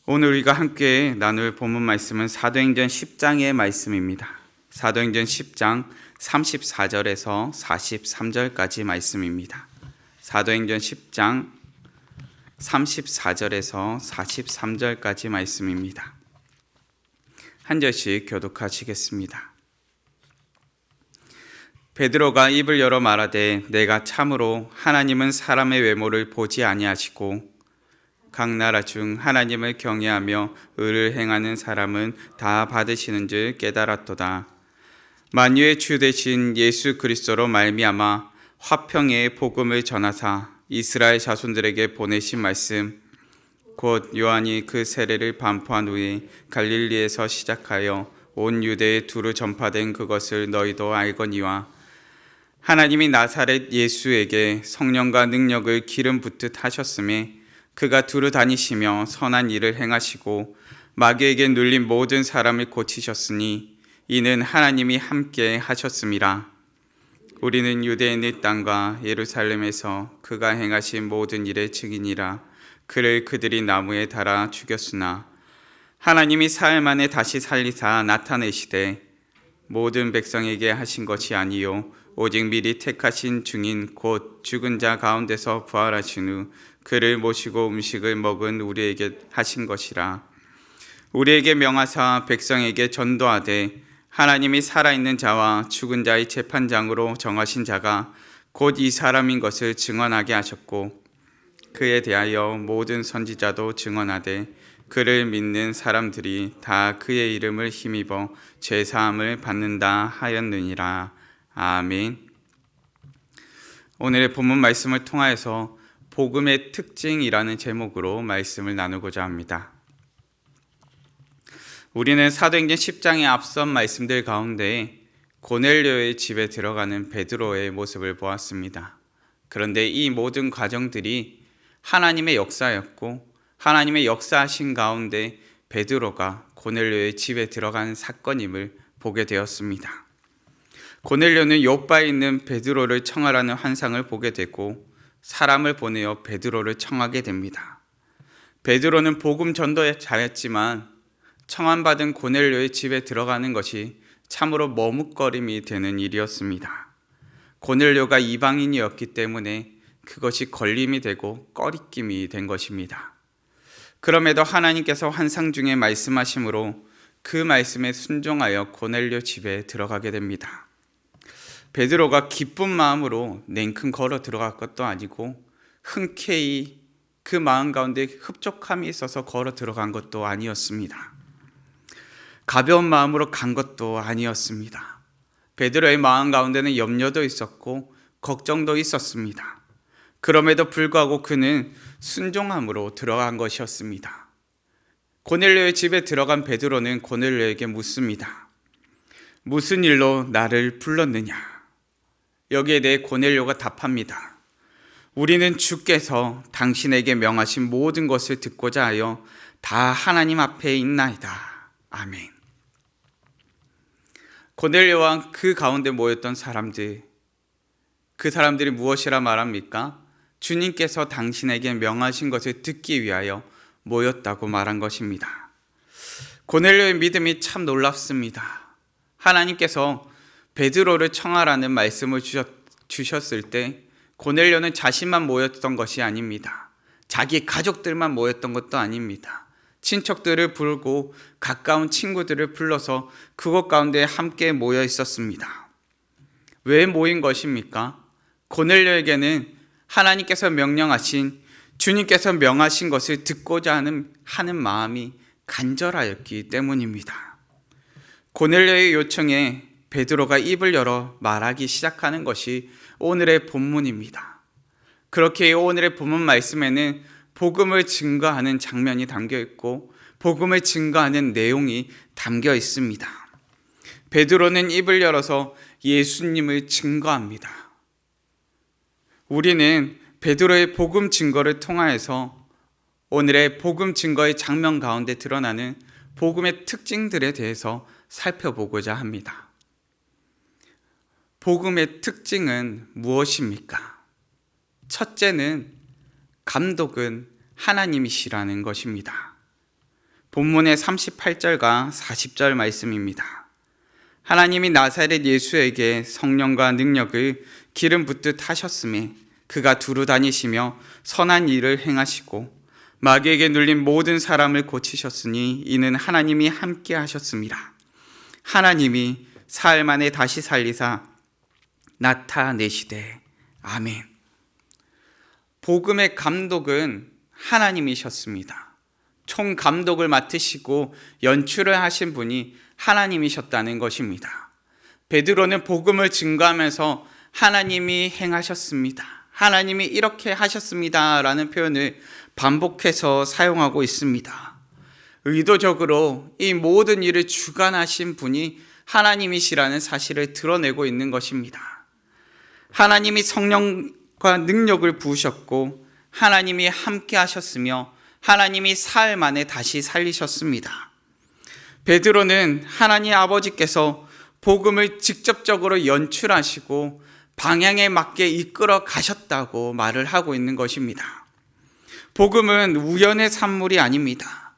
오늘 우리가 함께 나눌 본문 말씀은 사도행전 10장의 말씀입니다. 사도행전 10장 34절에서 43절까지 말씀입니다. 사도행전 10장 34절에서 43절까지 말씀입니다. 한 절씩 교독하시겠습니다. 베드로가 입을 열어 말하되 내가 참으로 하나님은 사람의 외모를 보지 아니하시고 각 나라 중 하나님을 경외하며 의를 행하는 사람은 다 받으시는 줄 깨달았도다. 만유의 주 되신 예수 그리스도로 말미암아 화평의 복음을 전하사 이스라엘 자손들에게 보내신 말씀 곧 요한이 그 세례를 반포한 후에 갈릴리에서 시작하여 온 유대에 두루 전파된 그것을 너희도 알거니와 하나님이 나사렛 예수에게 성령과 능력을 기름 붓듯 하셨음에 그가 두루 다니시며 선한 일을 행하시고 마귀에게 눌린 모든 사람을 고치셨으니 이는 하나님이 함께 하셨음이라. 우리는 유대인의 땅과 예루살렘에서 그가 행하신 모든 일의 증인이라. 그를 그들이 나무에 달아 죽였으나 하나님이 사흘 만에 다시 살리사 나타내시되 모든 백성에게 하신 것이 아니요 오직 미리 택하신 중인 곧 죽은 자 가운데서 부활하신 후 그를 모시고 음식을 먹은 우리에게 하신 것이라. 우리에게 명하사 백성에게 전도하되 하나님이 살아있는 자와 죽은 자의 재판장으로 정하신 자가 곧 이 사람인 것을 증언하게 하셨고 그에 대하여 모든 선지자도 증언하되 그를 믿는 사람들이 다 그의 이름을 힘입어 죄사함을 받는다 하였느니라. 아멘. 오늘의 본문 말씀을 통하여서 복음의 특징이라는 제목으로 말씀을 나누고자 합니다. 우리는 사도행전 10장의 앞선 말씀들 가운데 고넬료의 집에 들어가는 베드로의 모습을 보았습니다. 그런데 이 모든 과정들이 하나님의 역사였고 하나님의 역사하신 가운데 베드로가 고넬료의 집에 들어가는 사건임을 보게 되었습니다. 고넬료는 요바에 있는 베드로를 청하라는 환상을 보게 되고 사람을 보내어 베드로를 청하게 됩니다. 베드로는 복음 전도자였지만 청함받은 고넬료의 집에 들어가는 것이 참으로 머뭇거림이 되는 일이었습니다. 고넬료가 이방인이었기 때문에 그것이 걸림이 되고 꺼리낌이 된 것입니다. 그럼에도 하나님께서 환상 중에 말씀하심으로 그 말씀에 순종하여 고넬료 집에 들어가게 됩니다. 베드로가 기쁜 마음으로 냉큼 걸어 들어갈 것도 아니고 흔쾌히 그 마음 가운데 흡족함이 있어서 걸어 들어간 것도 아니었습니다. 가벼운 마음으로 간 것도 아니었습니다. 베드로의 마음 가운데는 염려도 있었고 걱정도 있었습니다. 그럼에도 불구하고 그는 순종함으로 들어간 것이었습니다. 고넬료의 집에 들어간 베드로는 고넬료에게 묻습니다. 무슨 일로 나를 불렀느냐? 여기에 대해 고넬료가 답합니다. 우리는 주께서 당신에게 명하신 모든 것을 듣고자 하여 다 하나님 앞에 있나이다. 아멘. 고넬료와 그 가운데 모였던 사람들, 그 사람들이 무엇이라 말합니까? 주님께서 당신에게 명하신 것을 듣기 위하여 모였다고 말한 것입니다. 고넬료의 믿음이 참 놀랍습니다. 하나님께서 베드로를 청하라는 말씀을 주셨을 때 고넬료는 자신만 모였던 것이 아닙니다. 자기 가족들만 모였던 것도 아닙니다. 친척들을 부르고 가까운 친구들을 불러서 그곳 가운데 함께 모여 있었습니다. 왜 모인 것입니까? 고넬료에게는 하나님께서 명령하신 주님께서 명하신 것을 듣고자 하는 마음이 간절하였기 때문입니다. 고넬료의 요청에 베드로가 입을 열어 말하기 시작하는 것이 오늘의 본문입니다. 그렇게 오늘의 본문 말씀에는 복음을 증거하는 장면이 담겨 있고 복음을 증거하는 내용이 담겨 있습니다. 베드로는 입을 열어서 예수님을 증거합니다. 우리는 베드로의 복음 증거를 통하여서 오늘의 복음 증거의 장면 가운데 드러나는 복음의 특징들에 대해서 살펴보고자 합니다. 복음의 특징은 무엇입니까? 첫째는 감독은 하나님이시라는 것입니다. 본문의 38절과 40절 말씀입니다. 하나님이 나사렛 예수에게 성령과 능력을 기름 붓듯 하셨음에 그가 두루 다니시며 선한 일을 행하시고 마귀에게 눌린 모든 사람을 고치셨으니 이는 하나님이 함께 하셨습니다. 하나님이 사흘 만에 다시 살리사 나타내시되. 아멘. 복음의 감독은 하나님이셨습니다. 총 감독을 맡으시고 연출을 하신 분이 하나님이셨다는 것입니다. 베드로는 복음을 증거하면서 하나님이 행하셨습니다, 하나님이 이렇게 하셨습니다 라는 표현을 반복해서 사용하고 있습니다. 의도적으로 이 모든 일을 주관하신 분이 하나님이시라는 사실을 드러내고 있는 것입니다. 하나님이 성령과 능력을 부으셨고 하나님이 함께 하셨으며 하나님이 사흘 만에 다시 살리셨습니다. 베드로는 하나님 아버지께서 복음을 직접적으로 연출하시고 방향에 맞게 이끌어 가셨다고 말을 하고 있는 것입니다. 복음은 우연의 산물이 아닙니다.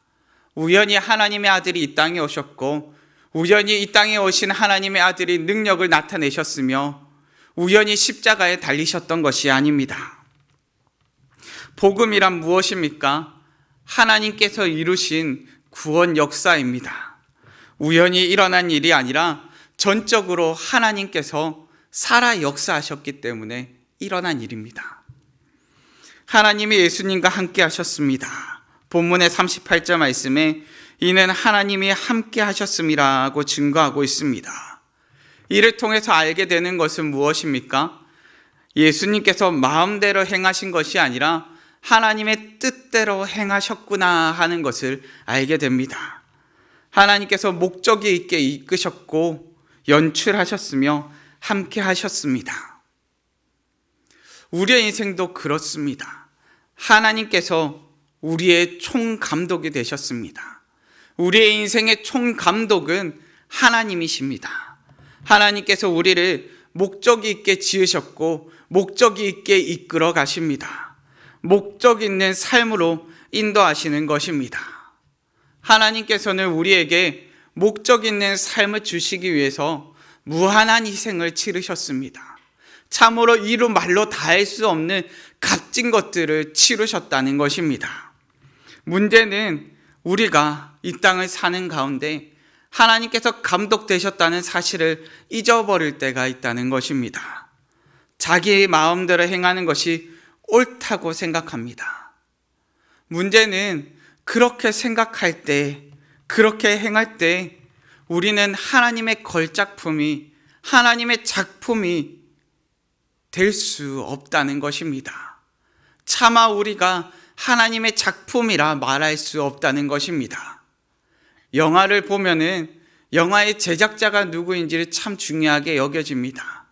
우연히 하나님의 아들이 이 땅에 오셨고 우연히 이 땅에 오신 하나님의 아들이 능력을 나타내셨으며 우연히 십자가에 달리셨던 것이 아닙니다. 복음이란 무엇입니까? 하나님께서 이루신 구원 역사입니다. 우연히 일어난 일이 아니라 전적으로 하나님께서 살아 역사하셨기 때문에 일어난 일입니다. 하나님이 예수님과 함께 하셨습니다. 본문의 38절 말씀에 이는 하나님이 함께 하셨음이라고 증거하고 있습니다. 이를 통해서 알게 되는 것은 무엇입니까? 예수님께서 마음대로 행하신 것이 아니라 하나님의 뜻대로 행하셨구나 하는 것을 알게 됩니다. 하나님께서 목적이 있게 이끄셨고 연출하셨으며 함께 하셨습니다. 우리의 인생도 그렇습니다. 하나님께서 우리의 총감독이 되셨습니다. 우리의 인생의 총감독은 하나님이십니다. 하나님께서 우리를 목적이 있게 지으셨고 목적이 있게 이끌어 가십니다. 목적 있는 삶으로 인도하시는 것입니다. 하나님께서는 우리에게 목적 있는 삶을 주시기 위해서 무한한 희생을 치르셨습니다. 참으로 이루 말로 다할 수 없는 값진 것들을 치르셨다는 것입니다. 문제는 우리가 이 땅을 사는 가운데 하나님께서 감독되셨다는 사실을 잊어버릴 때가 있다는 것입니다. 자기 마음대로 행하는 것이 옳다고 생각합니다. 문제는 그렇게 생각할 때, 그렇게 행할 때 우리는 하나님의 걸작품이, 하나님의 작품이 될 수 없다는 것입니다. 차마 우리가 하나님의 작품이라 말할 수 없다는 것입니다. 영화를 보면은 영화의 제작자가 누구인지를 참 중요하게 여겨집니다.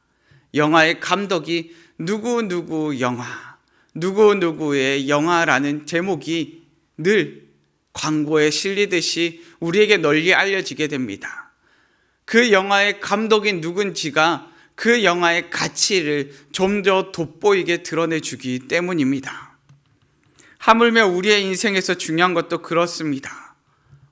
영화의 감독이 누구누구 영화, 누구누구의 영화라는 제목이 늘 광고에 실리듯이 우리에게 널리 알려지게 됩니다. 그 영화의 감독이 누군지가 그 영화의 가치를 좀 더 돋보이게 드러내주기 때문입니다. 하물며 우리의 인생에서 중요한 것도 그렇습니다.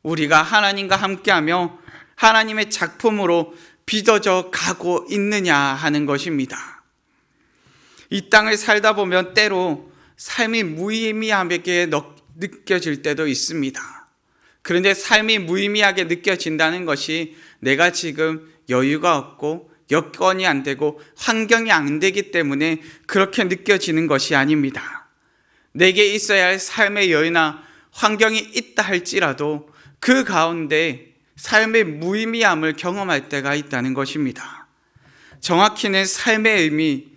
우리가 하나님과 함께하며 하나님의 작품으로 빚어져 가고 있느냐 하는 것입니다. 이 땅을 살다 보면 때로 삶이 무의미하게 느껴질 때도 있습니다. 그런데 삶이 무의미하게 느껴진다는 것이 내가 지금 여유가 없고 여건이 안 되고 환경이 안 되기 때문에 그렇게 느껴지는 것이 아닙니다. 내게 있어야 할 삶의 여유나 환경이 있다 할지라도 그 가운데 삶의 무의미함을 경험할 때가 있다는 것입니다. 정확히는 삶의 의미,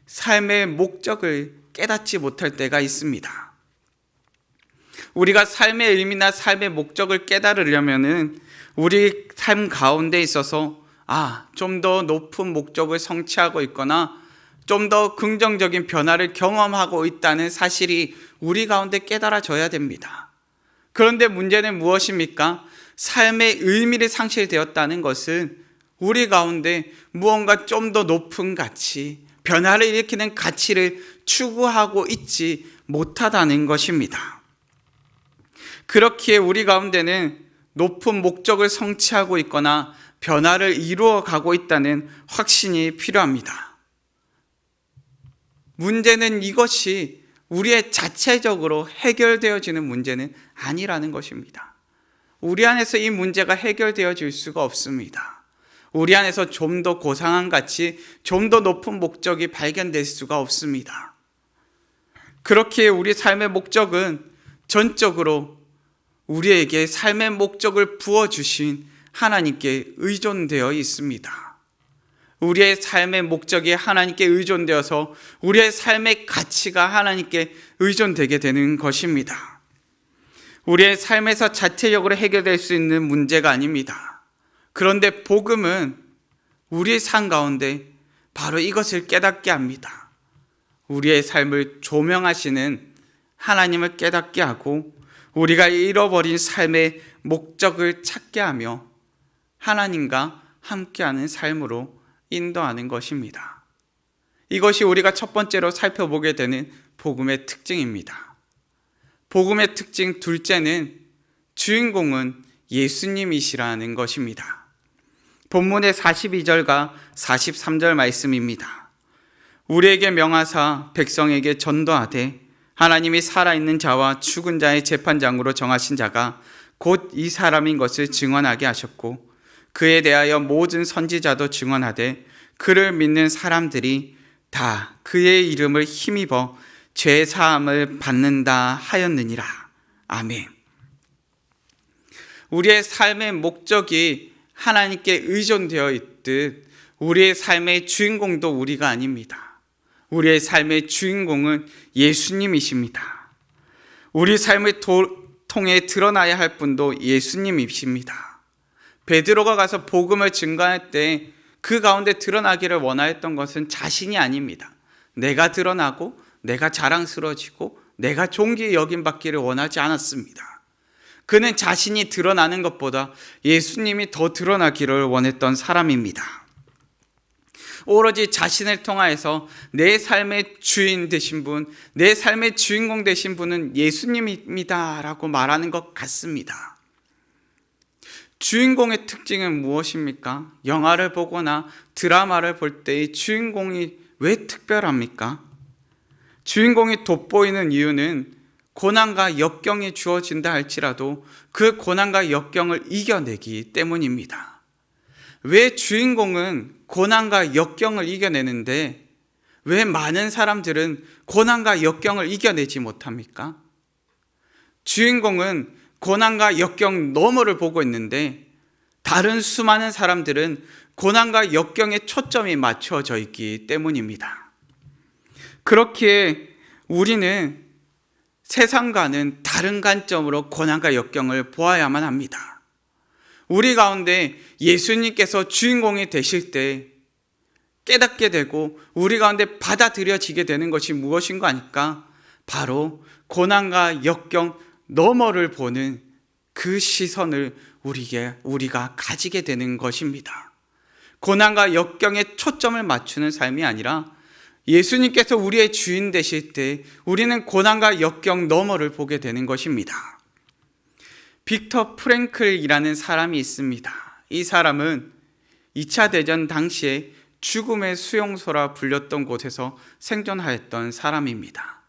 삶의 목적을 깨닫지 못할 때가 있습니다. 우리가 삶의 의미나 삶의 목적을 깨달으려면은 우리 삶 가운데 있어서 좀 더 높은 목적을 성취하고 있거나 좀 더 긍정적인 변화를 경험하고 있다는 사실이 우리 가운데 깨달아져야 됩니다. 그런데 문제는 무엇입니까? 삶의 의미를 상실되었다는 것은 우리 가운데 무언가 좀 더 높은 가치, 변화를 일으키는 가치를 추구하고 있지 못하다는 것입니다. 그렇기에 우리 가운데는 높은 목적을 성취하고 있거나 변화를 이루어 가고 있다는 확신이 필요합니다. 문제는 이것이 우리의 자체적으로 해결되어지는 문제는 아니라는 것입니다. 우리 안에서 이 문제가 해결되어질 수가 없습니다. 우리 안에서 좀 더 고상한 가치, 좀 더 높은 목적이 발견될 수가 없습니다. 그렇기에 우리 삶의 목적은 전적으로 우리에게 삶의 목적을 부어주신 하나님께 의존되어 있습니다. 우리의 삶의 목적이 하나님께 의존되어서 우리의 삶의 가치가 하나님께 의존되게 되는 것입니다. 우리의 삶에서 자체적으로 해결될 수 있는 문제가 아닙니다. 그런데 복음은 우리의 삶 가운데 바로 이것을 깨닫게 합니다. 우리의 삶을 조명하시는 하나님을 깨닫게 하고 우리가 잃어버린 삶의 목적을 찾게 하며 하나님과 함께하는 삶으로 인도하는 것입니다. 이것이 우리가 첫 번째로 살펴보게 되는 복음의 특징입니다. 복음의 특징 둘째는 주인공은 예수님이시라는 것입니다. 본문의 42절과 43절 말씀입니다. 우리에게 명하사 백성에게 전도하되 하나님이 살아있는 자와 죽은 자의 재판장으로 정하신 자가 곧 이 사람인 것을 증언하게 하셨고 그에 대하여 모든 선지자도 증언하되 그를 믿는 사람들이 다 그의 이름을 힘입어 죄 사함을 받는다 하였느니라. 아멘. 우리의 삶의 목적이 하나님께 의존되어 있듯 우리의 삶의 주인공도 우리가 아닙니다. 우리의 삶의 주인공은 예수님이십니다. 우리 삶을 통해 드러나야 할 분도 예수님이십니다. 베드로가 가서 복음을 증거할 때 그 가운데 드러나기를 원하였던 것은 자신이 아닙니다. 내가 드러나고 내가 자랑스러워지고 내가 존귀 여김받기를 원하지 않았습니다. 그는 자신이 드러나는 것보다 예수님이 더 드러나기를 원했던 사람입니다. 오로지 자신을 통하여서 내 삶의 주인 되신 분, 내 삶의 주인공 되신 분은 예수님입니다 라고 말하는 것 같습니다. 주인공의 특징은 무엇입니까? 영화를 보거나 드라마를 볼 때의 주인공이 왜 특별합니까? 주인공이 돋보이는 이유는 고난과 역경이 주어진다 할지라도 그 고난과 역경을 이겨내기 때문입니다. 왜 주인공은 고난과 역경을 이겨내는데 왜 많은 사람들은 고난과 역경을 이겨내지 못합니까? 주인공은 고난과 역경 너머를 보고 있는데 다른 수많은 사람들은 고난과 역경에 초점이 맞춰져 있기 때문입니다. 그렇기에 우리는 세상과는 다른 관점으로 고난과 역경을 보아야만 합니다. 우리 가운데 예수님께서 주인공이 되실 때 깨닫게 되고 우리 가운데 받아들여지게 되는 것이 무엇인가 하니까 바로 고난과 역경 너머를 보는 그 시선을 우리가 가지게 되는 것입니다. 고난과 역경에 초점을 맞추는 삶이 아니라 예수님께서 우리의 주인 되실 때 우리는 고난과 역경 너머를 보게 되는 것입니다. 빅터 프랭클이라는 사람이 있습니다. 이 사람은 2차 대전 당시에 죽음의 수용소라 불렸던 곳에서 생존하였던 사람입니다.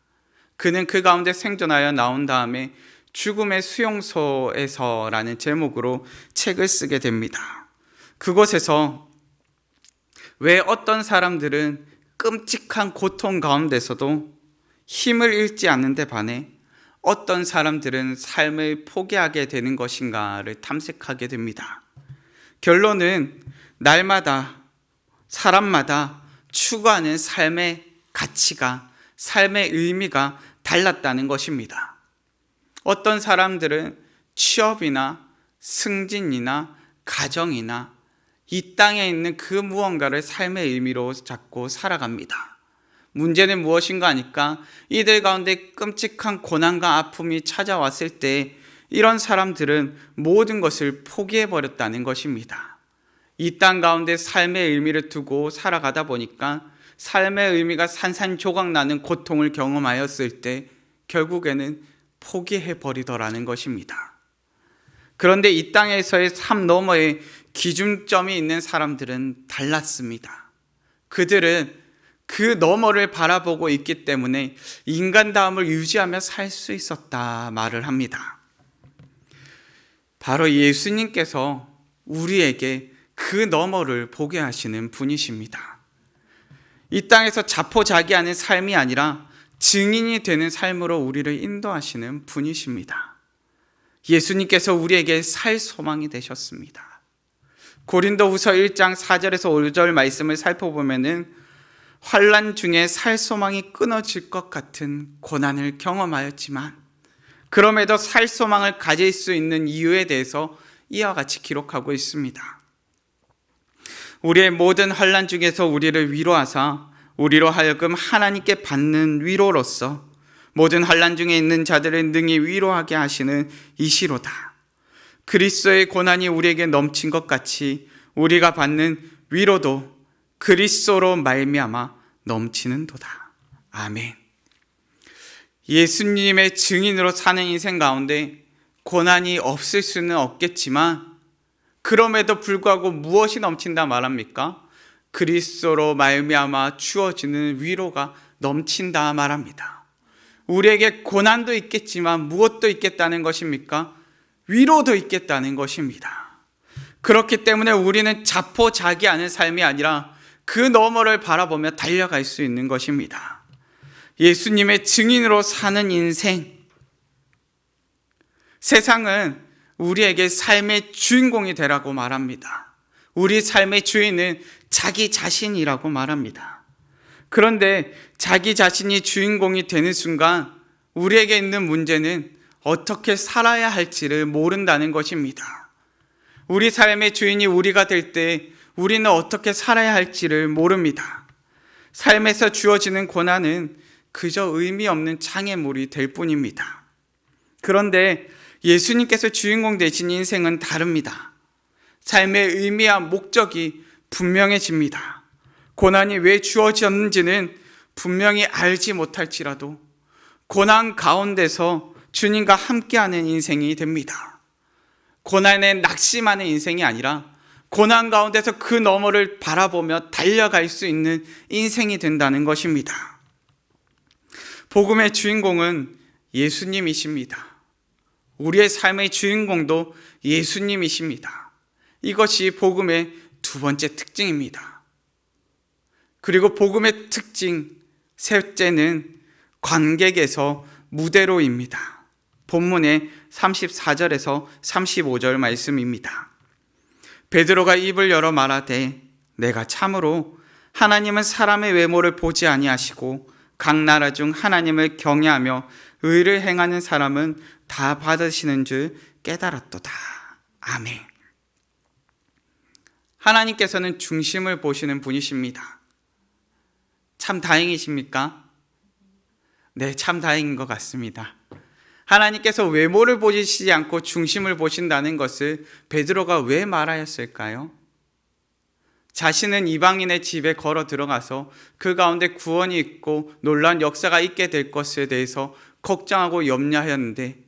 그는 그 가운데 생존하여 나온 다음에 죽음의 수용소에서라는 제목으로 책을 쓰게 됩니다. 그곳에서 왜 어떤 사람들은 끔찍한 고통 가운데서도 힘을 잃지 않는데 반해 어떤 사람들은 삶을 포기하게 되는 것인가를 탐색하게 됩니다. 결론은 날마다 사람마다 추구하는 삶의 가치가, 삶의 의미가 달랐다는 것입니다. 어떤 사람들은 취업이나 승진이나 가정이나 이 땅에 있는 그 무언가를 삶의 의미로 잡고 살아갑니다. 문제는 무엇인가 하니까 이들 가운데 끔찍한 고난과 아픔이 찾아왔을 때 이런 사람들은 모든 것을 포기해버렸다는 것입니다. 이 땅 가운데 삶의 의미를 두고 살아가다 보니까 삶의 의미가 산산조각 나는 고통을 경험하였을 때 결국에는 포기해 버리더라는 것입니다. 그런데 이 땅에서의 삶 너머에 기준점이 있는 사람들은 달랐습니다. 그들은 그 너머를 바라보고 있기 때문에 인간다움을 유지하며 살 수 있었다 말을 합니다. 바로 예수님께서 우리에게 그 너머를 보게 하시는 분이십니다. 이 땅에서 자포자기하는 삶이 아니라 증인이 되는 삶으로 우리를 인도하시는 분이십니다. 예수님께서 우리에게 살 소망이 되셨습니다. 고린도후서 1장 4절에서 5절 말씀을 살펴보면은 환난 중에 살 소망이 끊어질 것 같은 고난을 경험하였지만 그럼에도 살 소망을 가질 수 있는 이유에 대해서 이와 같이 기록하고 있습니다. 우리의 모든 환난 중에서 우리를 위로하사 우리로 하여금 하나님께 받는 위로로서 모든 환난 중에 있는 자들을 능히 위로하게 하시는 이시로다. 그리스도의 고난이 우리에게 넘친 것 같이 우리가 받는 위로도 그리스도로 말미암아 넘치는도다. 아멘. 예수님의 증인으로 사는 인생 가운데 고난이 없을 수는 없겠지만 그럼에도 불구하고 무엇이 넘친다 말합니까? 그리스도로 말미암아 주어지는 위로가 넘친다 말합니다. 우리에게 고난도 있겠지만 무엇도 있겠다는 것입니까? 위로도 있겠다는 것입니다. 그렇기 때문에 우리는 자포자기하는 삶이 아니라 그 너머를 바라보며 달려갈 수 있는 것입니다. 예수님의 증인으로 사는 인생, 세상은 우리에게 삶의 주인공이 되라고 말합니다. 우리 삶의 주인은 자기 자신이라고 말합니다. 그런데 자기 자신이 주인공이 되는 순간 우리에게 있는 문제는 어떻게 살아야 할지를 모른다는 것입니다. 우리 삶의 주인이 우리가 될 때 우리는 어떻게 살아야 할지를 모릅니다. 삶에서 주어지는 고난은 그저 의미 없는 장애물이 될 뿐입니다. 그런데 예수님께서 주인공 되신 인생은 다릅니다. 삶의 의미와 목적이 분명해집니다. 고난이 왜 주어졌는지는 분명히 알지 못할지라도 고난 가운데서 주님과 함께하는 인생이 됩니다. 고난에 낙심하는 인생이 아니라 고난 가운데서 그 너머를 바라보며 달려갈 수 있는 인생이 된다는 것입니다. 복음의 주인공은 예수님이십니다. 우리의 삶의 주인공도 예수님이십니다. 이것이 복음의 두 번째 특징입니다. 그리고 복음의 특징 셋째는 관객에서 무대로입니다. 본문의 34절에서 35절 말씀입니다. 베드로가 입을 열어 말하되 내가 참으로 하나님은 사람의 외모를 보지 아니하시고 각 나라 중 하나님을 경외하며 의를 행하는 사람은 다 받으시는 줄 깨달았도다. 아멘. 하나님께서는 중심을 보시는 분이십니다. 참 다행이십니까? 네, 참 다행인 것 같습니다. 하나님께서 외모를 보시지 않고 중심을 보신다는 것을 베드로가 왜 말하였을까요? 자신은 이방인의 집에 걸어 들어가서 그 가운데 구원이 있고 놀라운 역사가 있게 될 것에 대해서 걱정하고 염려하였는데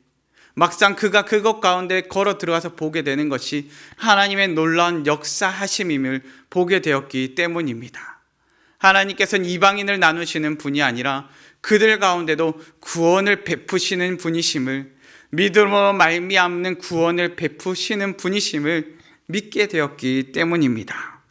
막상 그가 그것 가운데 걸어 들어가서 보게 되는 것이 하나님의 놀라운 역사하심임을 보게 되었기 때문입니다. 하나님께서는 이방인을 나누시는 분이 아니라 그들 가운데도 구원을 베푸시는 분이심을, 믿음으로 말미암는 구원을 베푸시는 분이심을 믿게 되었기 때문입니다.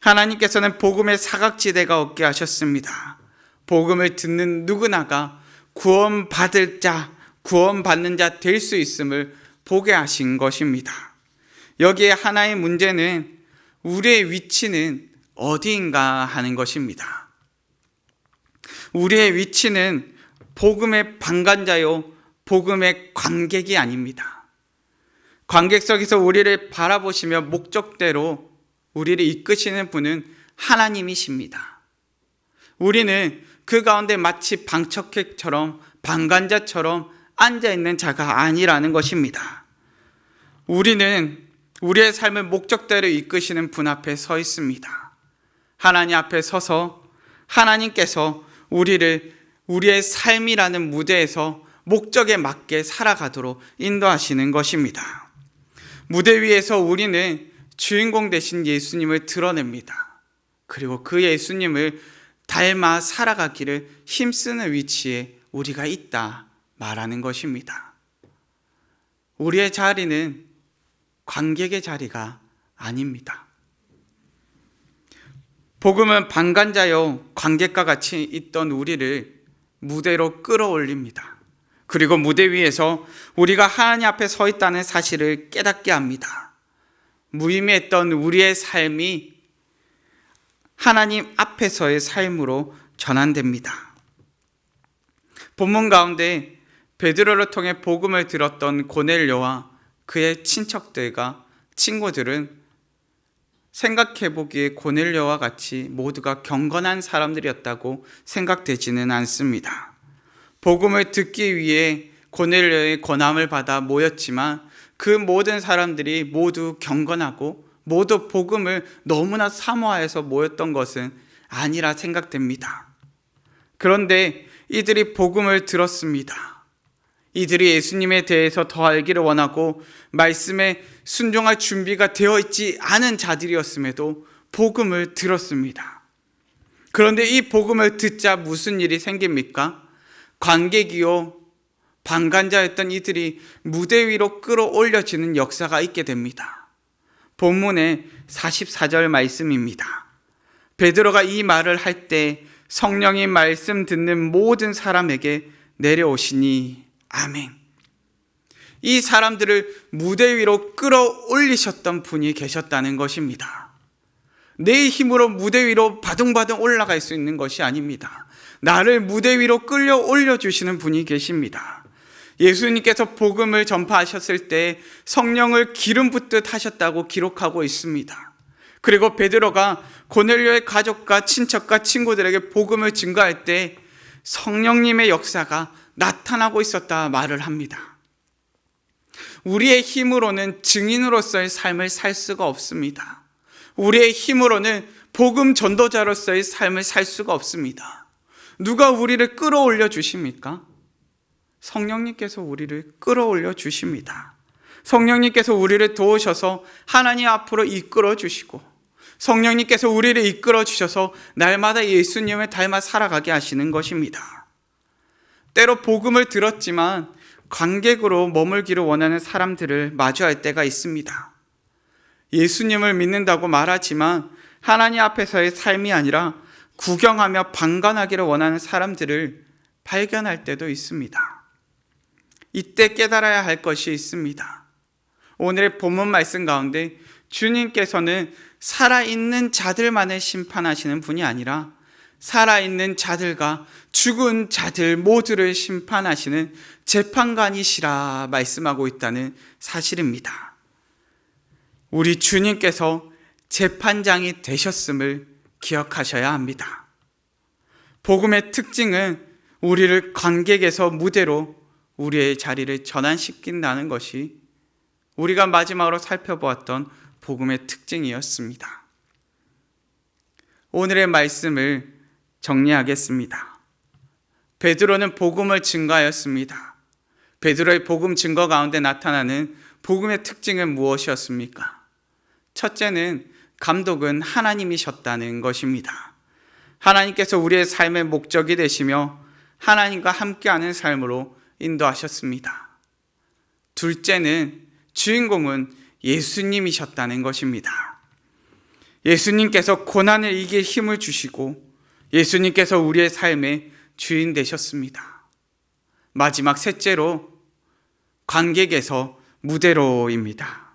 하나님께서는 복음의 사각지대가 없게 하셨습니다. 복음을 듣는 누구나가 구원받을 자, 구원받는 자 될 수 있음을 보게 하신 것입니다. 여기에 하나의 문제는 우리의 위치는 어디인가 하는 것입니다. 우리의 위치는 복음의 방관자요, 복음의 관객이 아닙니다. 관객석에서 우리를 바라보시며 목적대로 우리를 이끄시는 분은 하나님이십니다. 우리는 그 가운데 마치 방청객처럼 방관자처럼 앉아있는 자가 아니라는 것입니다. 우리는 우리의 삶을 목적대로 이끄시는 분 앞에 서 있습니다. 하나님 앞에 서서 하나님께서 우리를 우리의 삶이라는 무대에서 목적에 맞게 살아가도록 인도하시는 것입니다. 무대 위에서 우리는 주인공 되신 예수님을 드러냅니다. 그리고 그 예수님을 닮아 살아가기를 힘쓰는 위치에 우리가 있다 말하는 것입니다. 우리의 자리는 관객의 자리가 아닙니다. 복음은 방관자여 관객과 같이 있던 우리를 무대로 끌어올립니다. 그리고 무대 위에서 우리가 하나님 앞에 서 있다는 사실을 깨닫게 합니다. 무의미했던 우리의 삶이 하나님 앞에서의 삶으로 전환됩니다. 본문 가운데 베드로를 통해 복음을 들었던 고넬료와 그의 친척들과 친구들은 생각해보기에 고넬료와 같이 모두가 경건한 사람들이었다고 생각되지는 않습니다. 복음을 듣기 위해 고넬료의 권함을 받아 모였지만 그 모든 사람들이 모두 경건하고 모두 복음을 너무나 사모하여서 모였던 것은 아니라 생각됩니다. 그런데 이들이 복음을 들었습니다. 이들이 예수님에 대해서 더 알기를 원하고 말씀에 순종할 준비가 되어 있지 않은 자들이었음에도 복음을 들었습니다. 그런데 이 복음을 듣자 무슨 일이 생깁니까? 관객이요 방관자였던 이들이 무대 위로 끌어올려지는 역사가 있게 됩니다. 본문의 44절 말씀입니다. 베드로가 이 말을 할 때 성령이 말씀 듣는 모든 사람에게 내려오시니 아멘. 이 사람들을 무대 위로 끌어올리셨던 분이 계셨다는 것입니다. 내 힘으로 무대 위로 바둥바둥 올라갈 수 있는 것이 아닙니다. 나를 무대 위로 끌려 올려주시는 분이 계십니다. 예수님께서 복음을 전파하셨을 때 성령을 기름 붓듯 하셨다고 기록하고 있습니다. 그리고 베드로가 고넬료의 가족과 친척과 친구들에게 복음을 증거할 때 성령님의 역사가 나타나고 있었다 말을 합니다. 우리의 힘으로는 증인으로서의 삶을 살 수가 없습니다. 우리의 힘으로는 복음 전도자로서의 삶을 살 수가 없습니다. 누가 우리를 끌어올려 주십니까? 성령님께서 우리를 끌어올려 주십니다. 성령님께서 우리를 도우셔서 하나님 앞으로 이끌어 주시고 성령님께서 우리를 이끌어 주셔서 날마다 예수님을 닮아 살아가게 하시는 것입니다. 때로 복음을 들었지만 관객으로 머물기를 원하는 사람들을 마주할 때가 있습니다. 예수님을 믿는다고 말하지만 하나님 앞에서의 삶이 아니라 구경하며 방관하기를 원하는 사람들을 발견할 때도 있습니다. 이때 깨달아야 할 것이 있습니다. 오늘의 본문 말씀 가운데 주님께서는 살아있는 자들만을 심판하시는 분이 아니라 살아있는 자들과 죽은 자들 모두를 심판하시는 재판관이시라 말씀하고 있다는 사실입니다. 우리 주님께서 재판장이 되셨음을 기억하셔야 합니다. 복음의 특징은 우리를 관객에서 무대로 우리의 자리를 전환시킨다는 것이 우리가 마지막으로 살펴보았던 복음의 특징이었습니다. 오늘의 말씀을 정리하겠습니다. 베드로는 복음을 증거하였습니다. 베드로의 복음 증거 가운데 나타나는 복음의 특징은 무엇이었습니까? 첫째는 감독은 하나님이셨다는 것입니다. 하나님께서 우리의 삶의 목적이 되시며 하나님과 함께하는 삶으로 인도하셨습니다. 둘째는 주인공은 예수님이셨다는 것입니다. 예수님께서 고난을 이길 힘을 주시고 예수님께서 우리의 삶의 주인 되셨습니다. 마지막 셋째로 관객에서 무대로입니다.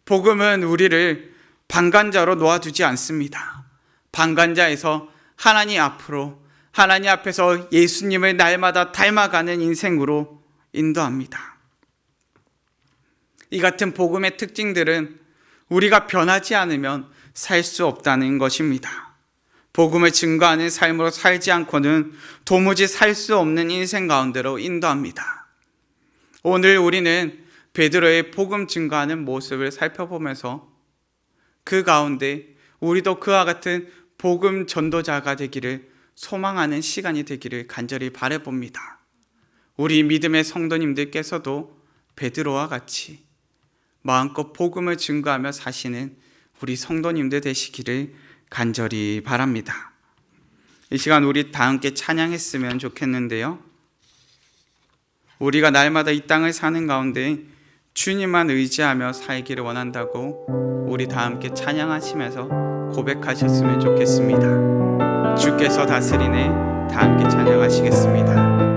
복음은 우리를 방관자로 놓아두지 않습니다. 방관자에서 하나님 앞으로 하나님 앞에서 예수님을 날마다 닮아가는 인생으로 인도합니다. 이 같은 복음의 특징들은 우리가 변하지 않으면 살 수 없다는 것입니다. 복음을 증거하는 삶으로 살지 않고는 도무지 살 수 없는 인생 가운데로 인도합니다. 오늘 우리는 베드로의 복음 증거하는 모습을 살펴보면서 그 가운데 우리도 그와 같은 복음 전도자가 되기를 소망하는 시간이 되기를 간절히 바라봅니다. 우리 믿음의 성도님들께서도 베드로와 같이 마음껏 복음을 증거하며 사시는 우리 성도님들 되시기를 간절히 바랍니다. 이 시간 우리 다 함께 찬양했으면 좋겠는데요. 우리가 날마다 이 땅을 사는 가운데 주님만 의지하며 살기를 원한다고 우리 다 함께 찬양하시면서 고백하셨으면 좋겠습니다. 주께서 다스리네. 다 함께 찬양하시겠습니다.